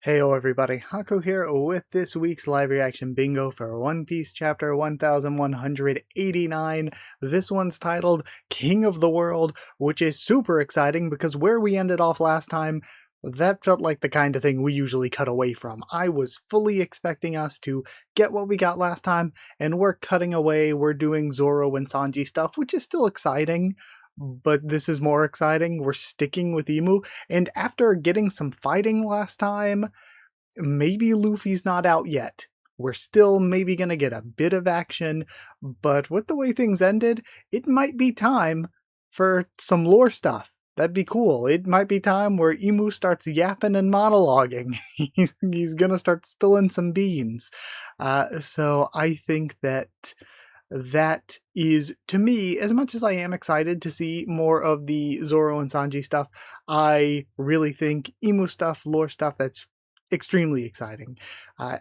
Heyo everybody, Haku here with this week's live reaction bingo for One Piece chapter 1189. This one's titled King of the World, which is super exciting because where we ended off last time, that felt like the kind of thing we usually cut away from. I was fully expecting us to get what we got last time, and we're cutting away, we're doing Zoro and Sanji stuff, which is still exciting. But this is more exciting. We're sticking with Emu, and after getting some fighting last time, maybe Luffy's not out yet. We're still maybe gonna get a bit of action, but with the way things ended, it might be time for some lore stuff. That'd be cool. It might be time where Emu starts yapping and monologuing. He's gonna start spilling some beans. So I think that is, to me, as much as I am excited to see more of the Zoro and Sanji stuff, I really think emu stuff, lore stuff, that's extremely exciting.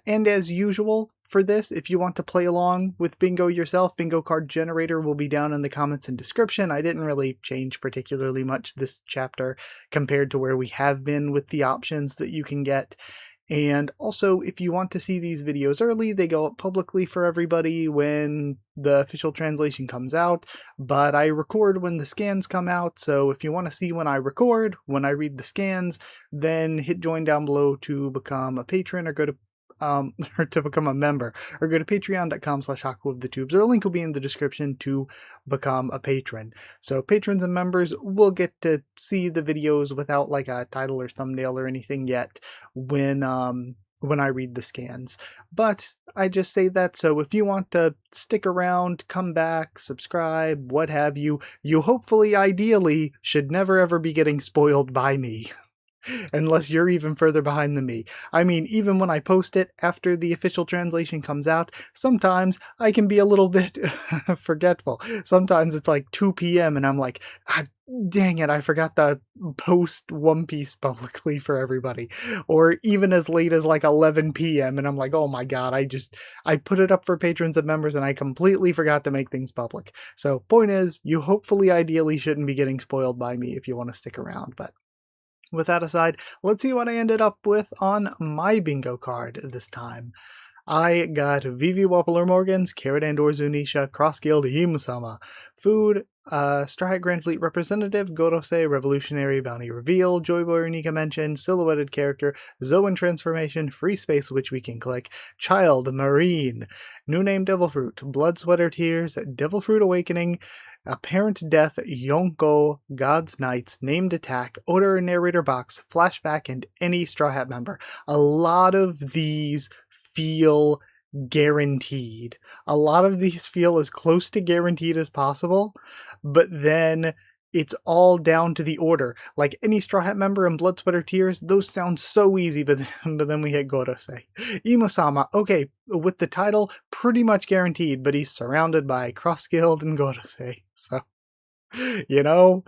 And as usual for this, if you want to play along with bingo yourself, bingo card generator will be down in the comments and description. I didn't really change particularly much this chapter compared to where we have been with the options that you can get. And also, if you want to see these videos early, they go up publicly for everybody when the official translation comes out, but I record when the scans come out, so if you want to see when I record, when I read the scans, then hit join down below to become a patron or go to or to become a member, or go to patreon.com/HakuofTheTubes, or a link will be in the description to become a patron. So patrons and members will get to see the videos without like a title or thumbnail or anything yet when I read the scans. But I just say that so if you want to stick around, come back, subscribe, what have you, you hopefully ideally should never ever be getting spoiled by me. Unless you're even further behind than me. I mean, even when I post it after the official translation comes out, sometimes I can be a little bit forgetful. Sometimes it's like 2 p.m. and I'm like, ah, dang it, I forgot to post One Piece publicly for everybody. Or even as late as like 11 p.m. and I'm like, oh my god, I put it up for patrons and members and I completely forgot to make things public. So point is, you hopefully ideally shouldn't be getting spoiled by me if you want to stick around, but with that aside, let's see what I ended up with on my bingo card this time. I got Vivi Wappler Morgans, Carrot Andor Zunisha, Cross Guild Himusama, Food, Straw Hat Grand Fleet Representative, Gorosei, Revolutionary Bounty Reveal, Joy Boy Unica Mention, Silhouetted Character, Zoan Transformation, Free Space which we can click, Child, Marine, New Name Devil Fruit, Blood Sweater Tears, Devil Fruit Awakening, Apparent Death, Yonko, God's Knights, Named Attack, Odor Narrator Box, Flashback, and any Straw Hat member. A lot of these feel guaranteed. A lot of these feel as close to guaranteed as possible, but then it's all down to the order. Like any Straw Hat member in Blood, Sweat, or Tears, those sound so easy, but then we hit Gorosei. Imusama, okay, with the title, pretty much guaranteed, but he's surrounded by Cross Guild and Gorosei, so you know,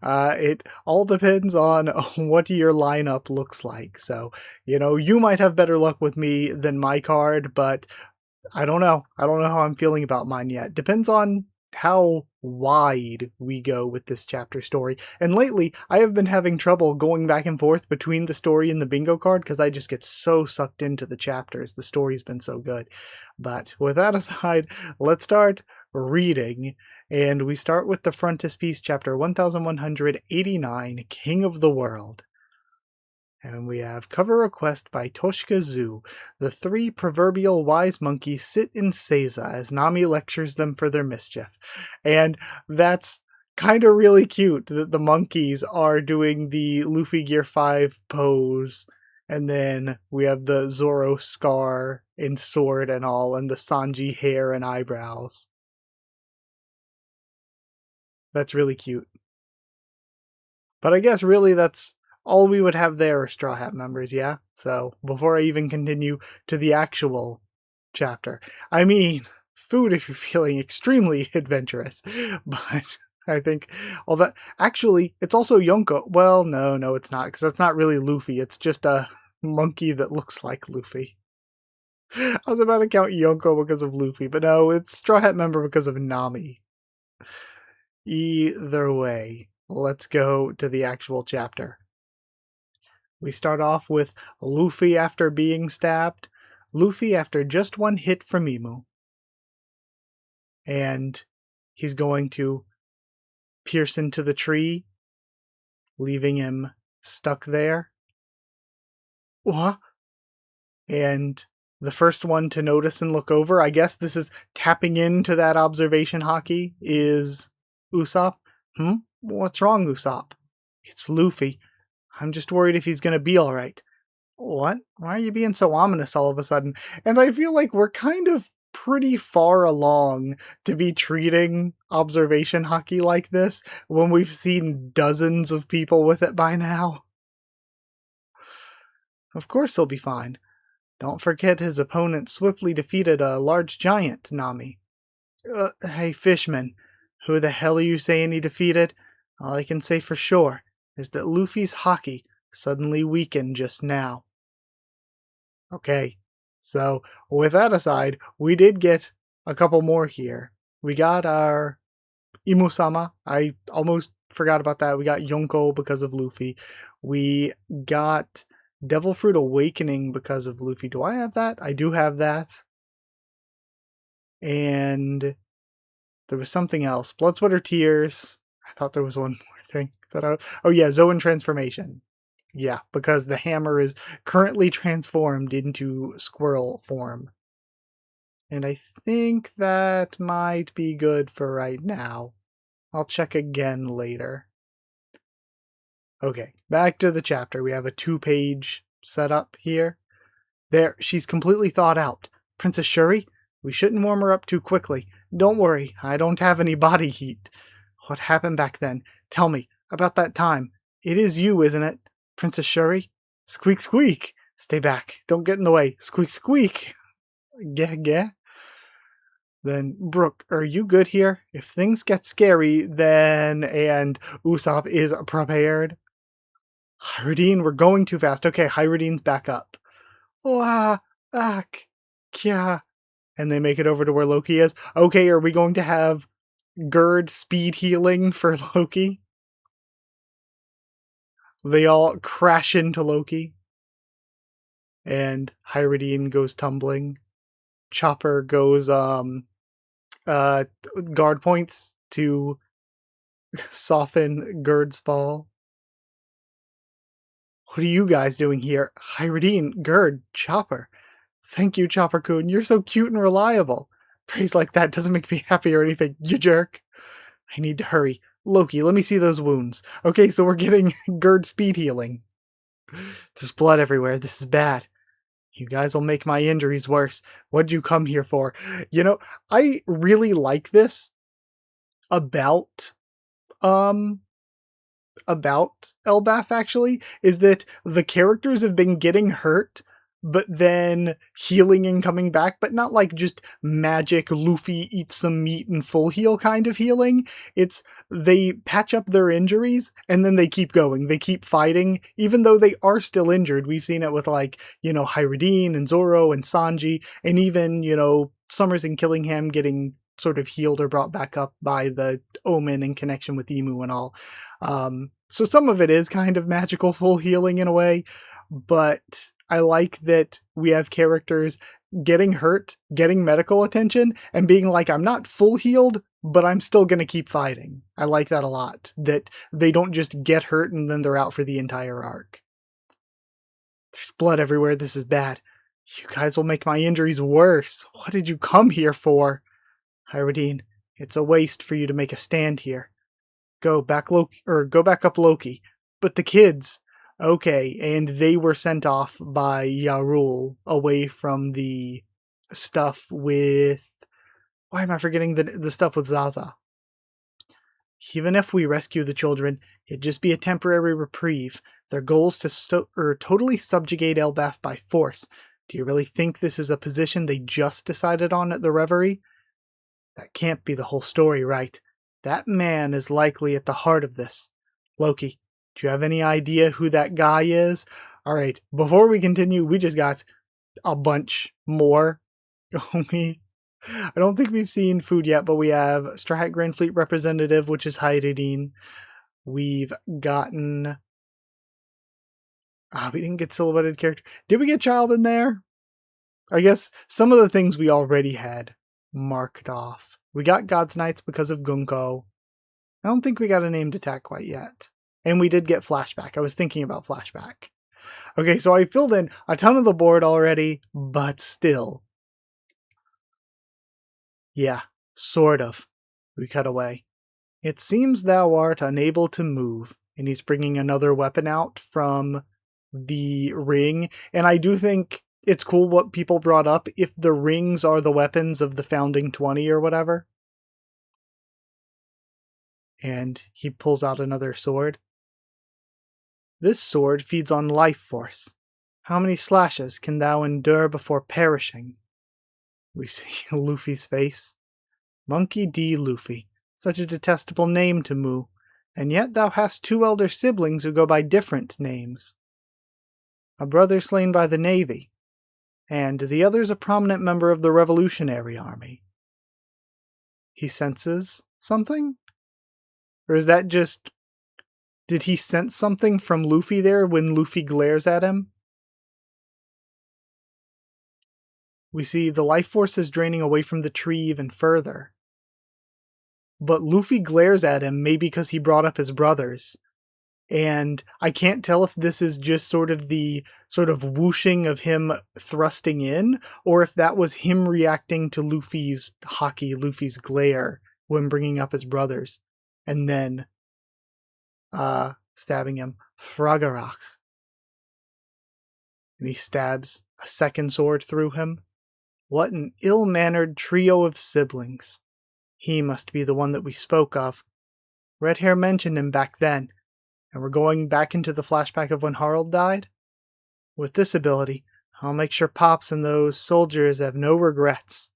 it all depends on what your lineup looks like. So, you know, you might have better luck with me than my card, but I don't know. I don't know how I'm feeling about mine yet. Depends on how wide we go with this chapter story. And lately, I have been having trouble going back and forth between the story and the bingo card because I just get so sucked into the chapters. The story's been so good. But with that aside, let's start reading. And we start with the frontispiece, chapter 1189, King of the World. And we have cover request by Toshika Zu. The three proverbial wise monkeys sit in Seiza as Nami lectures them for their mischief. And that's kind of really cute that the monkeys are doing the Luffy Gear 5 pose. And then we have the Zoro scar and sword and all, and the Sanji hair and eyebrows. That's really cute. But I guess really that's all we would have there are Straw Hat members, yeah? So before I even continue to the actual chapter, I mean, food if you're feeling extremely adventurous, but I think all that, actually, it's also Yonko. Well, no, it's not, because that's not really Luffy. It's just a monkey that looks like Luffy. I was about to count Yonko because of Luffy, but no, it's Straw Hat member because of Nami. Either way, let's go to the actual chapter. We start off with Luffy after being stabbed. Luffy after just one hit from Imu. And he's going to pierce into the tree, leaving him stuck there. What? And the first one to notice and look over, I guess this is tapping into that observation haki, is Usopp. What's wrong, Usopp? It's Luffy. I'm just worried if he's gonna be alright. What? Why are you being so ominous all of a sudden? And I feel like we're kind of pretty far along to be treating observation haki like this when we've seen dozens of people with it by now. Of course he'll be fine. Don't forget his opponent swiftly defeated a large giant, Nami. Hey, Fishman, who the hell are you saying he defeated? All I can say for sure is that Luffy's haki suddenly weakened just now. Okay, so with that aside, we did get a couple more here. We got our Imu-sama. I almost forgot about that. We got Yonko because of Luffy. We got Devil Fruit Awakening because of Luffy. Do I have that? I do have that. And there was something else. Blood, Sweat, or Tears. I thought there was one more thing. Oh yeah, Zoan Transformation. Yeah, because the hammer is currently transformed into squirrel form. And I think that might be good for right now. I'll check again later. Okay, back to the chapter. We have a 2-page setup here. There, she's completely thawed out. Princess Shuri, we shouldn't warm her up too quickly. Don't worry, I don't have any body heat. What happened back then? Tell me, about that time. It is you, isn't it? Princess Shuri? Squeak, squeak! Stay back. Don't get in the way. Squeak, squeak! Gah. Then, Brooke, are you good here? If things get scary, then... And Usopp is prepared. Hyrudine, we're going too fast. Okay, Hyrudine's back up. Kya. And they make it over to where Loki is. Okay, are we going to have Gerd speed healing for Loki? They all crash into Loki. And Hyrudine goes tumbling. Chopper goes, guard points to soften Gerd's fall. What are you guys doing here? Hyrudine, Gerd, Chopper. Thank you, Chopper-kun. You're so cute and reliable. Praise like that doesn't make me happy or anything, you jerk. I need to hurry. Loki, let me see those wounds. Okay, so we're getting Gerd speed healing. There's blood everywhere. This is bad. You guys will make my injuries worse. What'd you come here for? You know, I really like this about Elbaf, actually, is that the characters have been getting hurt, but then healing and coming back, but not like just magic Luffy eats some meat and full heal kind of healing. It's they patch up their injuries and then they keep going. They keep fighting, even though they are still injured. We've seen it with, like, you know, Hyrudine and Zoro and Sanji, and even, you know, Summers and Killingham getting sort of healed or brought back up by the omen in connection with Imu and all. So some of it is kind of magical full healing in a way, but I like that we have characters getting hurt, getting medical attention, and being like, I'm not full healed, but I'm still going to keep fighting. I like that a lot, that they don't just get hurt and then they're out for the entire arc. There's blood everywhere. This is bad. You guys will make my injuries worse. What did you come here for? Hyrudine, it's a waste for you to make a stand here. Go back up Loki. But the kids... Okay, and they were sent off by Yarul away from the stuff with... Why am I forgetting the stuff with Zaza? Even if we rescue the children, it'd just be a temporary reprieve. Their goal is to totally subjugate Elbaf by force. Do you really think this is a position they just decided on at the Reverie? That can't be the whole story, right? That man is likely at the heart of this. Loki, do you have any idea who that guy is? Alright, before we continue, we just got a bunch more. I don't think we've seen food yet, but we have Straw Hat Grand Fleet Representative, which is Hyrudine. We've gotten Ah, we didn't get silhouetted character. Did we get child in there? I guess some of the things we already had marked off. We got God's Knights because of Gunko. I don't think we got a named attack quite yet. And we did get flashback. I was thinking about flashback. Okay, so I filled in a ton of the board already, but still. Yeah, sort of. We cut away. It seems thou art unable to move. And he's bringing another weapon out from the ring. And I do think it's cool what people brought up. If the rings are the weapons of the Founding 20 or whatever. And he pulls out another sword. This sword feeds on life force. How many slashes can thou endure before perishing? We see Luffy's face. Monkey D. Luffy. Such a detestable name to Mu. And yet thou hast two elder siblings who go by different names. A brother slain by the Navy, and the other's a prominent member of the Revolutionary Army. He senses something? Or is that just... Did he sense something from Luffy there when Luffy glares at him? We see the life force is draining away from the tree even further. But Luffy glares at him, maybe because he brought up his brothers. And I can't tell if this is just sort of the whooshing of him thrusting in, or if that was him reacting to Luffy's haki, Luffy's glare, when bringing up his brothers. And then stabbing him. Fragarach. And he stabs a second sword through him. What an ill-mannered trio of siblings. He must be the one that we spoke of. Red Hair mentioned him back then. And we're going back into the flashback of when Harald died? With this ability, I'll make sure Pops and those soldiers have no regrets.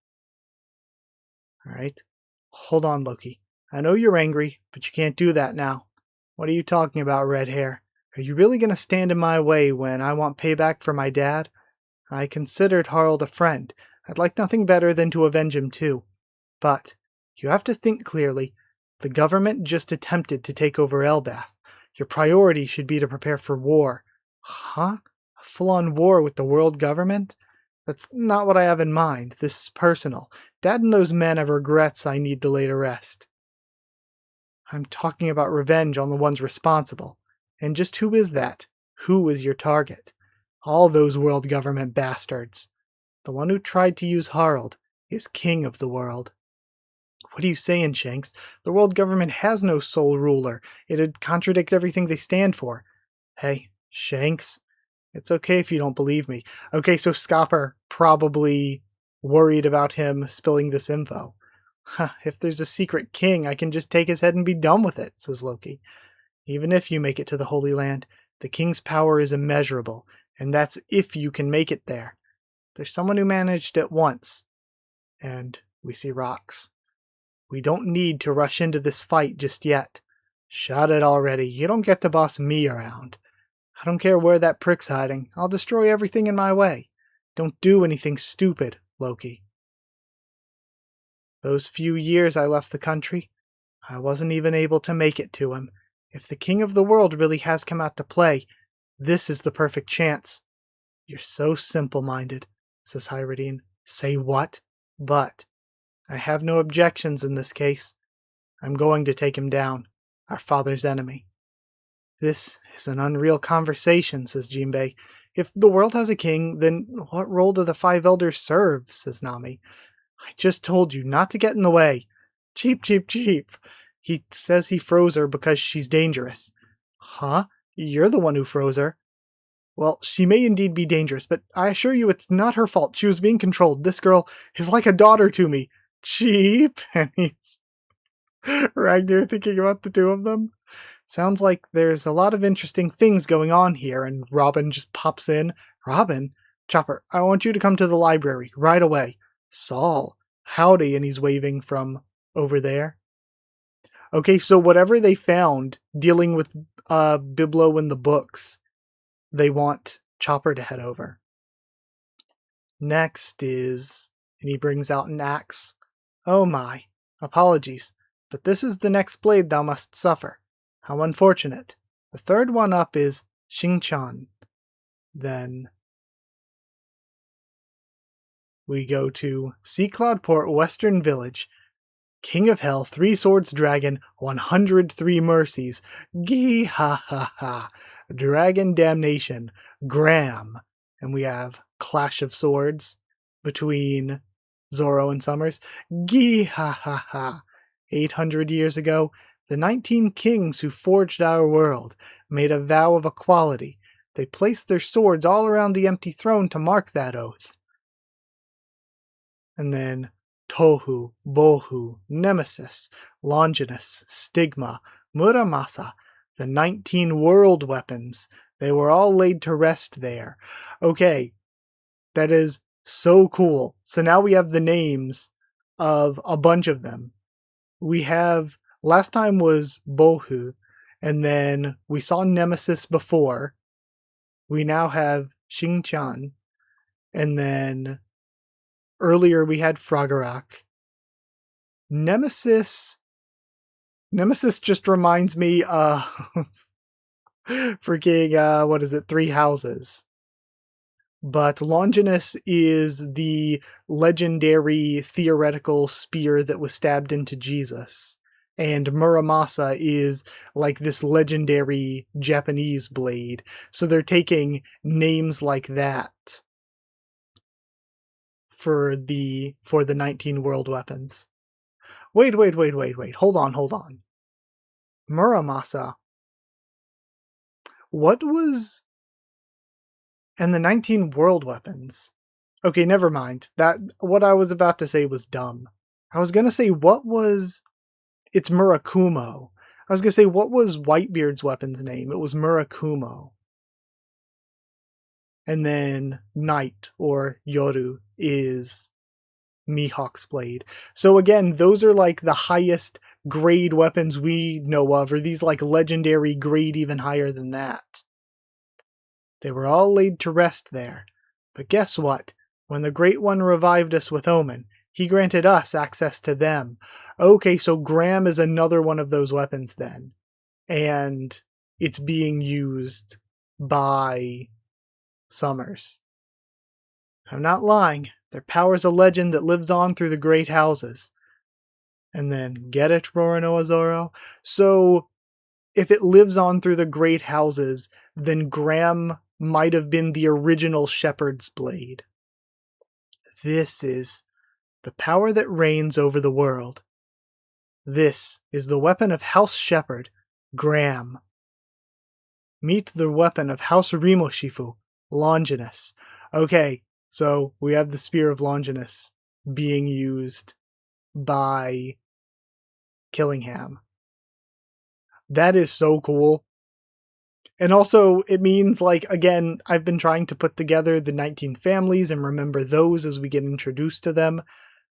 Alright. Hold on, Loki. I know you're angry, but you can't do that now. What are you talking about, Red Hair? Are you really going to stand in my way when I want payback for my dad? I considered Harald a friend. I'd like nothing better than to avenge him too. But you have to think clearly. The government just attempted to take over Elbaf. Your priority should be to prepare for war. Huh? A full-on war with the world government? That's not what I have in mind. This is personal. Dad and those men have regrets I need to lay to rest. I'm talking about revenge on the ones responsible. And just who is that? Who is your target? All those world government bastards. The one who tried to use Harald is king of the world. What are you saying, Shanks? The world government has no sole ruler. It'd contradict everything they stand for. Hey, Shanks, it's okay if you don't believe me. Okay, so Scopper probably worried about him spilling this info. If there's a secret king, I can just take his head and be done with it, says Loki. Even if you make it to the Holy Land, the king's power is immeasurable, and that's if you can make it there. There's someone who managed it once. And we see rocks. We don't need to rush into this fight just yet. Shut it already. You don't get to boss me around. I don't care where that prick's hiding. I'll destroy everything in my way. Don't do anything stupid, Loki. Those few years I left the country, I wasn't even able to make it to him. If the king of the world really has come out to play, this is the perfect chance. You're so simple-minded, says Hyrodine. Say what? But I have no objections in this case. I'm going to take him down, our father's enemy. This is an unreal conversation, says Jinbei. If the world has a king, then what role do the five elders serve, says Nami. I just told you not to get in the way. Cheap, cheap, cheap. He says he froze her because she's dangerous. Huh? You're the one who froze her. Well, she may indeed be dangerous, but I assure you it's not her fault. She was being controlled. This girl is like a daughter to me. Cheap. And he's Ragnar thinking about the two of them. Sounds like there's a lot of interesting things going on here, and Robin just pops in. Robin? Chopper, I want you to come to the library right away. Saul, howdy, and he's waving from over there. Okay, so whatever they found dealing with Biblo in the books, they want Chopper to head over. Next is, and he brings out an axe. Oh my, apologies, but this is the next blade thou must suffer. How unfortunate. The third one up is Xingchan. Then we go to Sea Cloud Port, Western Village. King of Hell, 3 Swords Dragon, 103 Mercies. Gee ha ha ha. Dragon Damnation. Graham. And we have Clash of Swords between Zoro and Summers. Gee ha ha ha. 800 years ago, the 19 kings who forged our world made a vow of equality. They placed their swords all around the empty throne to mark that oath. And then Tohu, Bohu, Nemesis, Longinus, Stigma, Muramasa, the 19 world weapons. They were all laid to rest there. Okay, that is so cool. So now we have the names of a bunch of them. We have, last time was Bohu, and then we saw Nemesis before. We now have Xingqian, and then earlier we had Froggerock. Nemesis just reminds me freaking what is it, Three Houses. But Longinus is the legendary theoretical spear that was stabbed into Jesus. And Muramasa is like this legendary Japanese blade. So they're taking names like that for the 19 world weapons. Wait. Hold on. Muramasa. What was... And the 19 world weapons. Okay, never mind. What I was about to say was dumb. I was gonna say, what was... It's Murakumo. I was gonna say, what was Whitebeard's weapon's name? It was Murakumo. And then Night, or Yoru, is Mihawk's blade. So again, those are like the highest grade weapons we know of, or these like legendary grade even higher than that. They were all laid to rest there. But guess what? When the Great One revived us with Omen, he granted us access to them. Okay, so Graham is another one of those weapons then. And it's being used by Summers. I'm not lying. Their power's a legend that lives on through the great houses. And then, get it, Roronoa Zoro? So, if it lives on through the great houses, then Graham might have been the original Shepherd's blade. This is the power that reigns over the world. This is the weapon of House Shepherd, Graham. Meet the weapon of House Rimoshifu, Longinus. Okay, so we have the Spear of Longinus being used by Killingham. That is so cool. And also, it means, like, again, I've been trying to put together the 19 families and remember those as we get introduced to them.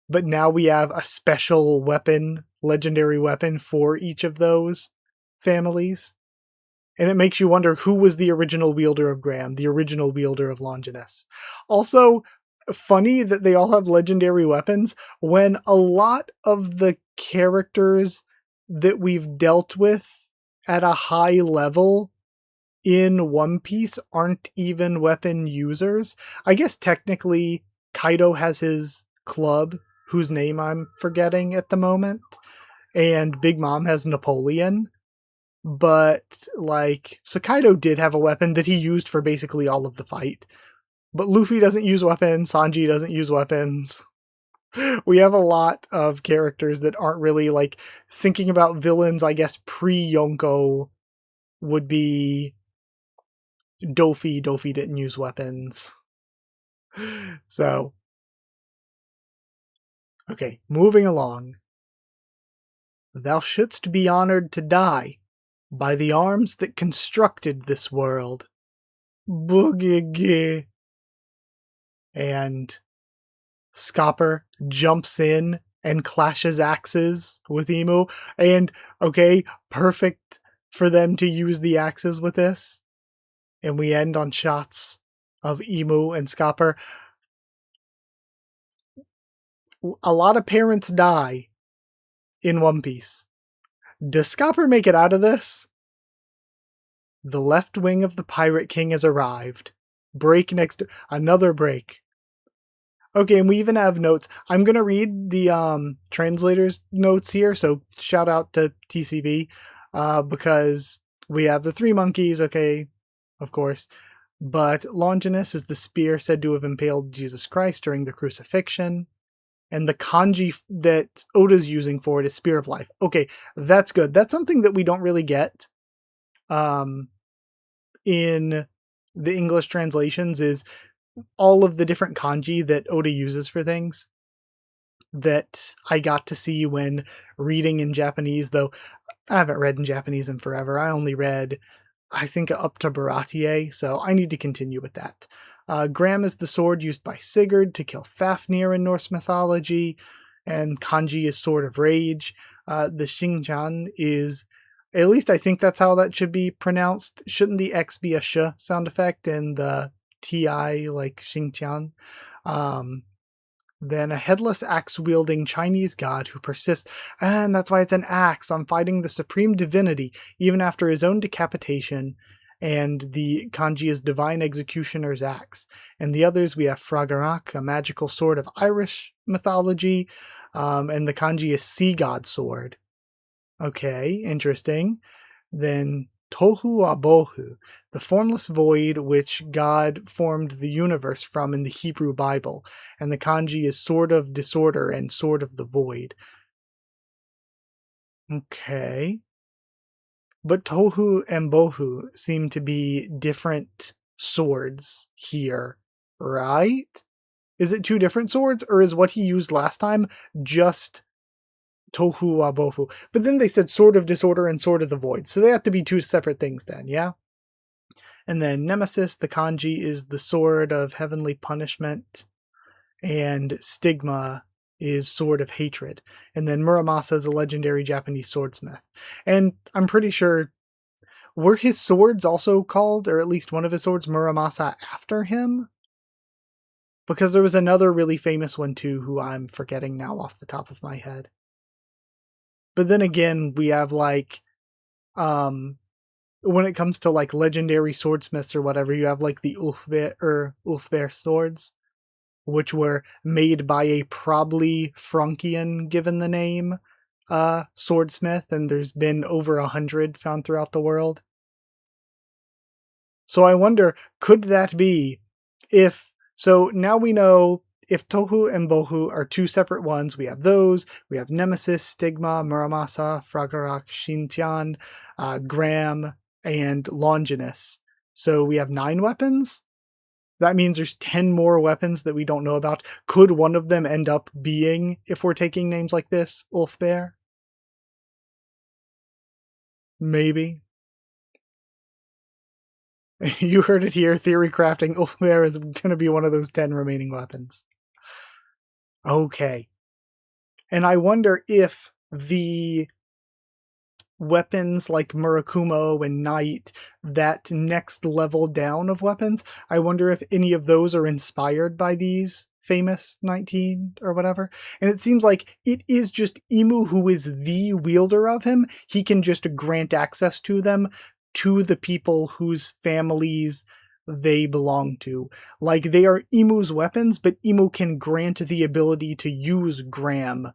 But now we have a special weapon, legendary weapon for each of those families. And it makes you wonder who was the original wielder of Graham, the original wielder of Longinus. Also, funny that they all have legendary weapons when a lot of the characters that we've dealt with at a high level in One Piece aren't even weapon users. I guess technically Kaido has his club, whose name I'm forgetting at the moment, and Big Mom has Napoleon. But, like, so Kaido did have a weapon that he used for basically all of the fight. But Luffy doesn't use weapons, Sanji doesn't use weapons. We have a lot of characters that aren't really, like, thinking about villains, I guess pre-Yonko would be Dofi. Dofi didn't use weapons. So, okay, moving along. Thou shouldst be honored to die by the arms that constructed this world. Boogigi. And Scopper jumps in and clashes axes with Emu. And, okay, perfect for them to use the axes with this. And we end on shots of Emu and Scopper. A lot of parents die in One Piece. Does Scopper make it out of this? The left wing of the Pirate King has arrived. Break next to another break. Okay, and we even have notes. I'm gonna read the translator's notes here, so shout out to TCB, because we have the three monkeys, okay, of course. But Longinus is the spear said to have impaled Jesus Christ during the crucifixion. And the kanji that Oda's using for it is Spear of Life. Okay, that's good. That's something that we don't really get um, in the English translations, is all of the different kanji that Oda uses for things that I got to see when reading in Japanese, though I haven't read in Japanese in forever. I only read, I think, up to Baratie, so I need to continue with that. Gram is the sword used by Sigurd to kill Fafnir in Norse mythology, and kanji is Sword of Rage. The Xingqian is, at least I think that's how that should be pronounced. Shouldn't the X be a sh sound effect and the TI like Xingqian? Then a headless axe-wielding Chinese god who persists, and that's why it's an axe, on fighting the supreme divinity, even after his own decapitation, and the kanji is Divine Executioner's Axe. And the others, we have Fragarak, a magical sword of Irish mythology, and the kanji is Sea God Sword. Okay, interesting. Then Tohu Abohu, the formless void which God formed the universe from in the Hebrew Bible, and the kanji is Sword of Disorder and Sword of the Void. Okay. But Tohu and Bohu seem to be different swords here, right? Is it two different swords, or is what he used last time just Tohu Abohu? But then they said Sword of Disorder and Sword of the Void, so they have to be two separate things then, yeah? And then Nemesis, the kanji, is the Sword of Heavenly Punishment, and Stigma is Sword of Hatred. And then Muramasa is a legendary Japanese swordsmith. And I'm pretty sure, were his swords also called, or at least one of his swords, Muramasa after him? Because there was another really famous one too, who I'm forgetting now off the top of my head. But then again, we have like, when it comes to like legendary swordsmiths or whatever, you have like the Ulfber swords, which were made by a probably Frankian, given the name, swordsmith, and there's been over 100 found throughout the world. So I wonder, could that be if, so now we know if Tohu and Bohu are two separate ones, we have those, we have Nemesis, Stigma, Muramasa, Fragarak, Xingqian, Gram, and Longinus. So we have 9 weapons? That means there's 10 more weapons that we don't know about. Could one of them end up being, if we're taking names like this, Ulfber? Maybe. You heard it here, theory crafting. Ulfber is going to be one of those 10 remaining weapons. Okay. And I wonder if the weapons like Murakumo and Knight, that next level down of weapons, I wonder if any of those are inspired by these famous 19 or whatever. And it seems like it is just Imu who is the wielder of him. He can just grant access to them to the people whose families they belong to. Like, they are Imu's weapons, but Imu can grant the ability to use Gram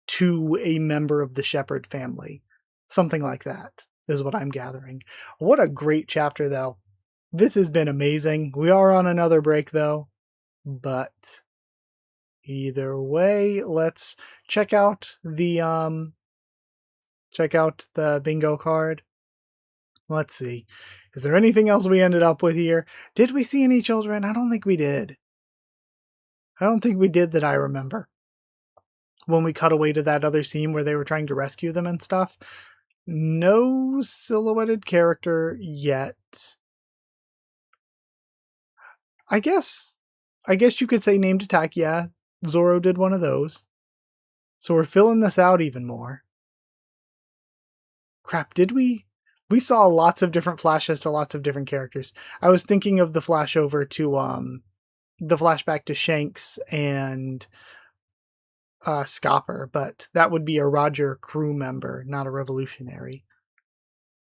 to a member of the Shepherd family. Something like that is what I'm gathering. What a great chapter, though. This has been amazing. We are on another break, though. But either way, let's check out the bingo card. Let's see. Is there anything else we ended up with here? Did we see any children? I don't think we did. I don't think we did that I remember. When we cut away to that other scene where they were trying to rescue them and stuff. No silhouetted character yet. I guess you could say named attack, yeah. Zoro did one of those. So we're filling this out even more. Crap, did we? We saw lots of different flashes to lots of different characters. I was thinking of the flash over to, the flashback to Shanks and Scopper, but that would be a Roger crew member, not a revolutionary.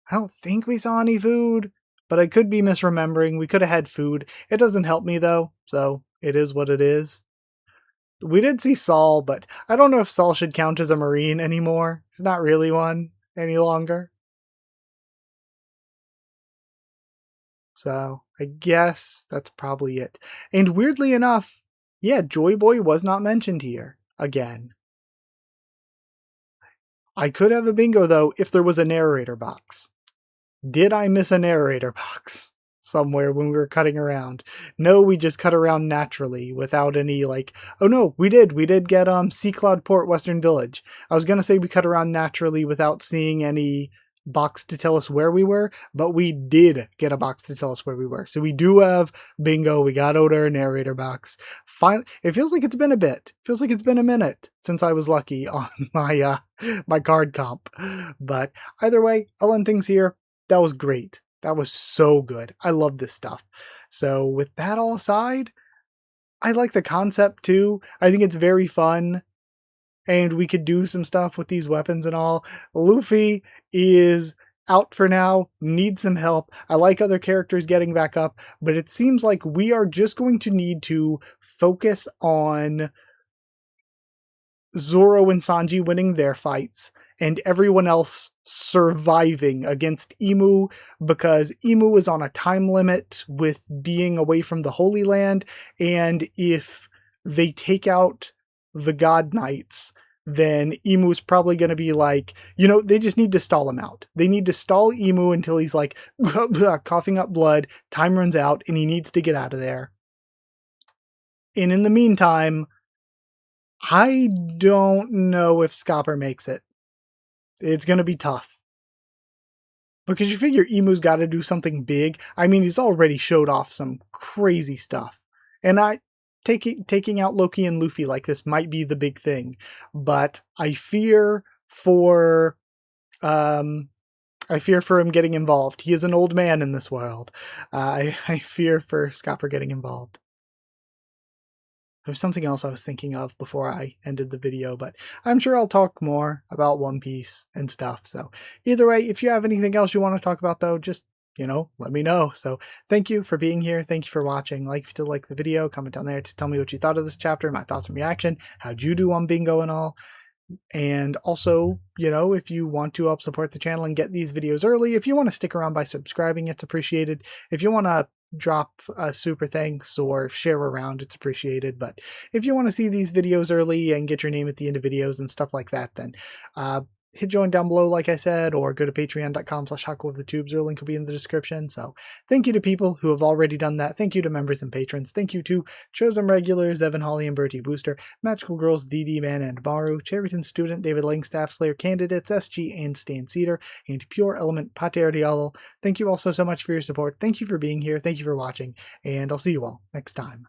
I don't think we saw any food. but I could be misremembering. We could have had food. It doesn't help me though, so it is what it is. We did see Saul, but I don't know if Saul should count as a Marine anymore. He's not really one any longer. So I guess that's probably it. And weirdly enough, yeah, Joy Boy was not mentioned here again. I could have a bingo though if there was a narrator box. Did I miss a narrator box somewhere when we were cutting around? No, we just cut around naturally without any like, oh no, we did. We did get Sea Cloud Port Western Village. I was gonna say we cut around naturally without seeing any box to tell us where we were, but we did get a box to tell us where we were. So we do have bingo. We got out our narrator box. Fine. It feels like it's been a bit. Feels like it's been a minute since I was lucky on my my card comp. But either way, I'll end things here. That was great. That was so good. I love this stuff. So with that all aside, I like the concept too. I think it's very fun. And we could do some stuff with these weapons and all. Luffy is out for now, needs some help. I like other characters getting back up, but it seems like we are just going to need to focus on Zoro and Sanji winning their fights and everyone else surviving against Imu, because Imu is on a time limit with being away from the Holy Land, and if they take out the God Knights, then Imu's probably going to be like, you know, they just need to stall him out. They need to stall Imu until he's like coughing up blood, time runs out, and he needs to get out of there. And in the meantime, I don't know if Scopper makes it. It's going to be tough. Because you figure Emu's got to do something big. I mean, he's already showed off some crazy stuff. And taking out Loki and Luffy like this might be the big thing. But I fear for him getting involved. He is an old man in this world. I fear for Scopper getting involved. There's something else I was thinking of before I ended the video, but I'm sure I'll talk more about One Piece and stuff. So either way, if you have anything else you want to talk about though, just, let me know. So thank you for being here. Thank you for watching. Like if you did like the video, comment down there to tell me what you thought of this chapter, my thoughts and reaction. How'd you do on bingo and all? And also, if you want to help support the channel and get these videos early, if you want to stick around by subscribing, it's appreciated. If you want to drop a super thanks or share around, it's appreciated. But if you want to see these videos early and get your name at the end of videos and stuff like that, then hit join down below, like I said, or go to patreon.com/Haku of the Tubes, or link will be in the description. So thank you to people who have already done that. Thank you to members and patrons. Thank you to chosen regulars, Evan, Holly, and Bertie Booster, Magical Girls, DD Man and Maru, Cherryton Student, David Langstaff, Slayer Candidates, SG and Stan Cedar, and Pure Element Pater Diallo. Thank you all so much for your support. Thank you for being here. Thank you for watching, and I'll see you all next time.